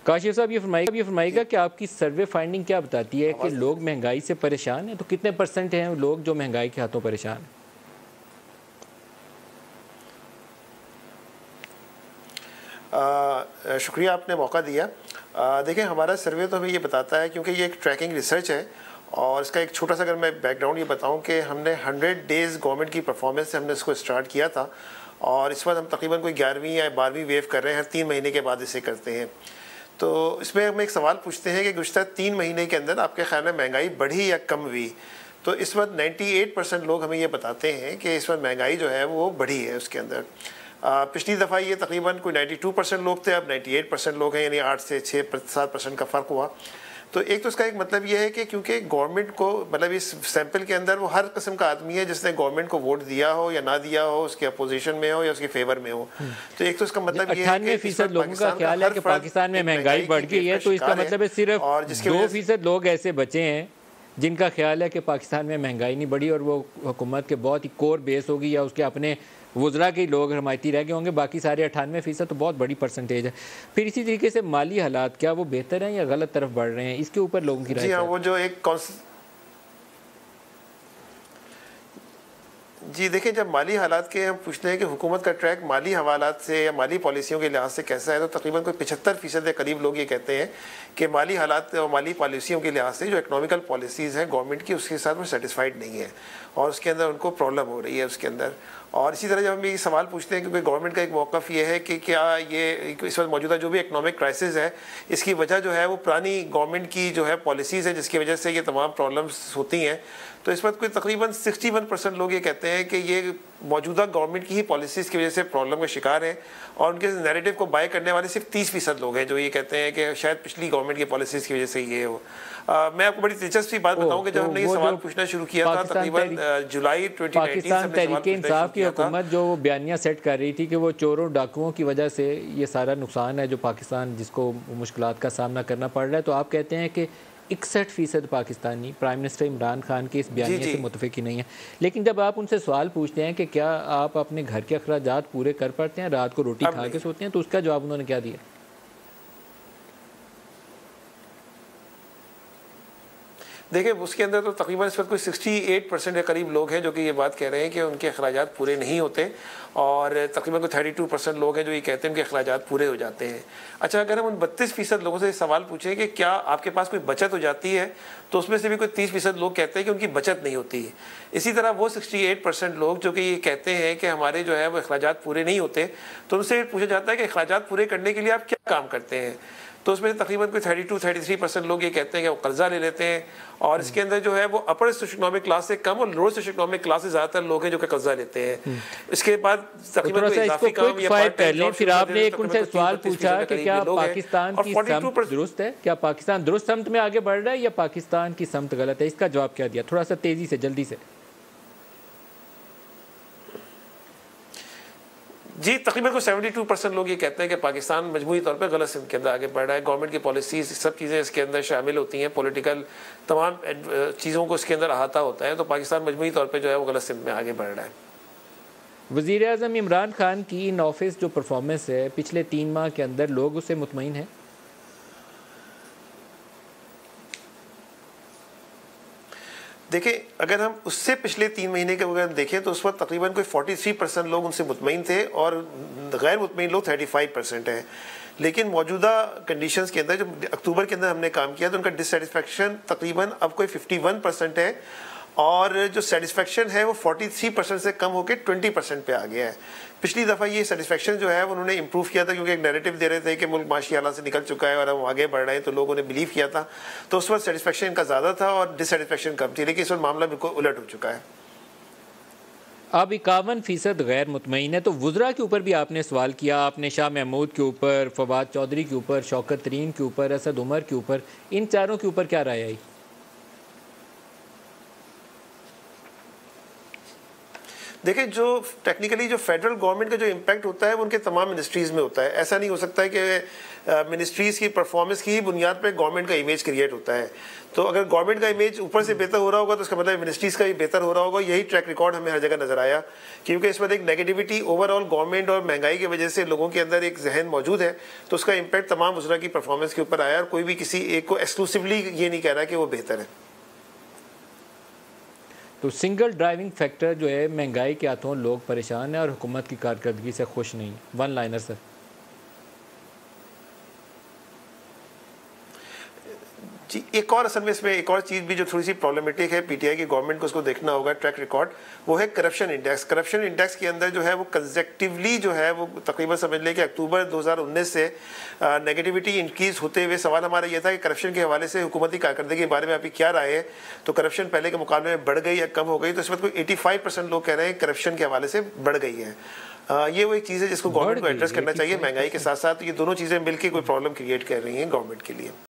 काशिफ साहब, ये फरमाइएगा कि आपकी सर्वे फाइंडिंग क्या बताती है कि लोग महंगाई से परेशान हैं? तो कितने % हैं लोग जो महंगाई के हाथों परेशान हैं? शुक्रिया, आपने मौका दिया। देखिए, हमारा सर्वे तो हमें ये बताता है, क्योंकि ये एक ट्रैकिंग रिसर्च है, और इसका एक छोटा सा अगर मैं बैकग्राउंड ये बताऊं कि हमने 100 डेज़ गवर्नमेंट की परफॉर्मेंस से हमने इसको स्टार्ट किया था, और इस वक्त हम तकरीबन कोई 11वीं या 12वीं वेव कर रहे हैं। हर 3 महीने के बाद इसे करते हैं। तो इसमें हम एक सवाल पूछते हैं कि गुज़श्ता 3 महीने के अंदर आपके ख्याल में महंगाई बढ़ी या कम हुई? तो इस वक्त 98% लोग हमें ये बताते हैं कि इस वक्त महंगाई जो है वो बढ़ी है उसके अंदर। पिछली दफ़ा ये तकरीबन कोई 92% लोग थे, अब 98% लोग हैं, यानी 8 से 6-7% का फ़र्क हुआ। तो एक तो इसका एक मतलब ये है कि क्योंकि गवर्नमेंट को, मतलब इस सैंपल के अंदर वो हर किस्म का आदमी है जिसने गवर्नमेंट को वोट दिया हो या ना दिया हो, उसके अपोजिशन में हो या उसके फेवर में हो। तो एक तो इसका मतलब ये है कि 98% लोगों का ख्याल है कि पाकिस्तान में महंगाई बढ़ गई है, तो इसका मतलब है सिर्फ 2% लोग ऐसे बचे हैं जिनका ख्याल है कि पाकिस्तान में महंगाई नहीं बढ़ी, और वो हुकूमत के बहुत ही कोर बेस होगी या उसके अपने वज़रा के लोग हमायती रह गए होंगे। बाकी सारे 98% तो बहुत बड़ी परसेंटेज है। फिर इसी तरीके से माली हालात क्या वो बेहतर हैं या गलत तरफ बढ़ रहे हैं? इसके ऊपर लोगों की राय। जी हाँ, वो जो एक जी देखिए, जब माली हालात के हम पूछते हैं कि हुकूमत का ट्रैक माली हवालात से या माली पॉलिसियों के लिहाज से कैसा है, तो तकरीबन कोई 75% के करीब लोग ये कहते हैं कि माली हालात और माली पॉलिसियों के लिहाज से जो इकनॉमिकल पॉलिसीज़ हैं गवर्नमेंट की, उसके साथ वो सेटिस्फाइड नहीं है और उसके अंदर उनको प्रॉब्लम हो रही है उसके अंदर। और इसी तरह जब हम ये सवाल पूछते हैं, क्योंकि गवर्नमेंट का एक मौक़िफ़ ये है कि क्या ये इस वक्त मौजूदा जो भी इकनॉमिक क्राइसिस है, इसकी वजह जो है वो पुरानी गवर्नमेंट की जो है पॉलिसीज़ है, जिसकी वजह से ये तमाम प्रॉब्लम्स होती हैं। तो इस वक्त कोई तकरीबन 61% लोग ये कहते हैं कि ये मौजूदा गवर्नमेंट की ही पॉलिसीज़ की वजह से प्रॉब्लम का शिकार है, और उनके नैरेटिव को बाय करने वाले सिर्फ 30% लोग हैं जो ये कहते हैं कि शायद पिछली गवर्नमेंट की पॉलिसीज़ की वजह से ये हो। मैं आपको बड़ी दिलचस्पी बात बताऊं कि जब हमने ये सवाल पूछना शुरू किया था तकरीबन जुलाई 2019 पाकिस्तान तहरीक इंसाफ की हुकूमत जो बयानिया सेट कर रही थी कि वो चोरों डाकुओं की वजह से ये सारा नुकसान है जो पाकिस्तान जिसको मुश्किलात का सामना करना पड़ रहा है, तो आप कहते हैं कि 61% पाकिस्तानी प्राइम मिनिस्टर इमरान खान के इस बयानिया से मुतफिक ही नहीं है। लेकिन जब आप उनसे सवाल पूछते हैं कि क्या आप अपने घर के अखराजात पूरे कर पाते हैं, रात को रोटी खा के सोते हैं, तो उसका जवाब उन्होंने क्या दिया? देखिए, उसके अंदर तो तकरीबन इस वक्त कोई 68% के करीब लोग हैं जो कि ये बात कह रहे हैं कि उनके अखराजात पूरे नहीं होते, और तकरीबन कोई 32% लोग हैं जो ये कहते हैं उनके अखराजात पूरे हो जाते हैं। अच्छा, अगर हम उन 32% लोगों से सवाल पूछें कि क्या आपके पास कोई बचत हो जाती है, तो उसमें से भी कोई 30% लोग कहते हैं कि उनकी बचत नहीं होती है। इसी तरह वो 68% लोग जो कि ये कहते हैं कि हमारे जो है वो अखराजात पूरे नहीं होते, तो उनसे पूछा जाता है कि अखराजात पूरे करने के लिए आप क्या काम करते हैं, तो उसमें तकरीबन कोई 32-33% लोग ये कहते हैं कि वो कर्जा ले लेते हैं, और इसके अंदर जो है वो अपर सोशियोइकोनॉमिक क्लास से कम और लोअर सोशियोइकोनॉमिक क्लास से ज़्यादातर लोग हैं जो कि कर्जा लेते हैं। इसके बाद तकरीबन कोई इजाफी काम या पार्ट टाइम जॉब। फिर आपने एक उनसे सवाल पूछा कि क्या पाकिस्तान की समत दुरुस्त है, क्या पाकिस्तान दुरुस्त समत में आगे बढ़ रहा है या पाकिस्तान की समत गलत है? इसका जवाब क्या दिया? थोड़ा सा तेज़ी से, जल्दी से। जी, तकरीबन को 72% लोग ये कहते हैं कि पाकिस्तान मजमूई तौर पर गलत सिमत के अंदर आगे बढ़ रहा है। गवर्नमेंट की पॉलिसीज सब चीज़ें इसके अंदर शामिल होती हैं, पॉलिटिकल तमाम चीज़ों को इसके अंदर अहाता होता है, तो पाकिस्तान मजमूई तौर पर जो है वो गलत सिमत में आगे बढ़ रहा है। वज़ीर आज़म इमरान खान की इन ऑफिस जो परफॉर्मेंस है पिछले 3 माह के अंदर, लोग उससे मुतमईन हैं? देखिए, अगर हम उससे पिछले 3 महीने के अगर देखें तो उस वक्त तकरीबन कोई 43% लोग उनसे मुतमईन थे और गैर मुतमईन लोग 35% हैं। लेकिन मौजूदा कंडीशंस के अंदर जब अक्टूबर के अंदर हमने काम किया तो उनका डिससेटिस्फेक्शन तकरीबन अब कोई 51% है, और जो सेटिस्फेक्शन है वो 43% से कम होकर 20% पे आ गया है। पिछली दफ़ा ये सेटिस्फेक्शन जो है उन्होंने इम्प्रूव किया था, क्योंकि एक नैरेटिव दे रहे थे कि मुल्क माशी हालात से निकल चुका है और हम आगे बढ़ रहे हैं, तो लोगों ने बिलीव किया था, तो उस वक्त सेटिस्फेक्शन इनका ज़्यादा था और डिससेटिस्फेक्शन कम थी। लेकिन इस वक्त मामला बिल्कुल उलट हो चुका है। अब 51% गैर मुतमईन है, तो वुज़रा के ऊपर भी आपने सवाल किया, आपने शाह महमूद के ऊपर, फवाद चौधरी के ऊपर, शौकत तरीन के ऊपर, असद उमर के ऊपर, इन चारों के ऊपर क्या राय आई? देखिए, जो टेक्निकली जो फेडरल गवर्नमेंट का जो इम्पैक्ट होता है वो उनके तमाम मिनिस्ट्रीज़ में होता है। ऐसा नहीं हो सकता है कि मिनिस्ट्रीज़ की परफॉर्मेंस की बुनियाद पर गवर्नमेंट का इमेज क्रिएट होता है। तो अगर गवर्नमेंट का इमेज ऊपर से बेहतर हो रहा होगा तो उसका मतलब मिनिस्ट्रीज़ का भी बेहतर हो रहा होगा। यही ट्रैक रिकॉर्ड हमें हर जगह नजर आया, क्योंकि इस पर एक नेगेटिविटी ओवरऑल गवर्नमेंट और महंगाई की वजह से लोगों के अंदर एक जहन मौजूद है, तो उसका इम्पैक्ट तमाम वज़रा की परफॉर्मेंस के ऊपर आया और कोई भी किसी एक को एक्सक्लूसिवली ये नहीं कह रहा कि वो बेहतर है। तो सिंगल ड्राइविंग फैक्टर जो है, महंगाई के हाथों लोग परेशान हैं और हुकूमत की कारकर्दगी से खुश नहीं। One liner sir. जी, एक और असल में इसमें एक और चीज़ भी जो थोड़ी सी प्रॉब्लमेटिक है पीटीआई की गवर्नमेंट को उसको देखना होगा ट्रैक रिकॉर्ड, वो है करप्शन इंडेक्स। करप्शन इंडेक्स के अंदर जो है वो कंसेक्टिवली जो है वो तकरीबन समझ लें कि अक्टूबर 2019 से नेगेटिविटी इंक्रीज होते हुए सवाल हमारा ये था कि करप्शन के हवाले से हुकूमती कारकर्दगी के बारे में आपकी क्या राय है। तो करप्शन पहले के मुकाबले में बढ़ गई या कम हो गई? तो इस वक्त कोई 85% लोग कह रहे हैं करप्शन के हवाले से बढ़ गई है। ये वो एक चीज़ है जिसको गवर्नमेंट को एड्रेस करना चाहिए महंगाई के साथ साथ। ये दोनों चीज़ें मिलकर कोई प्रॉब्लम क्रिएट कर रही हैं गवर्नमेंट के लिए।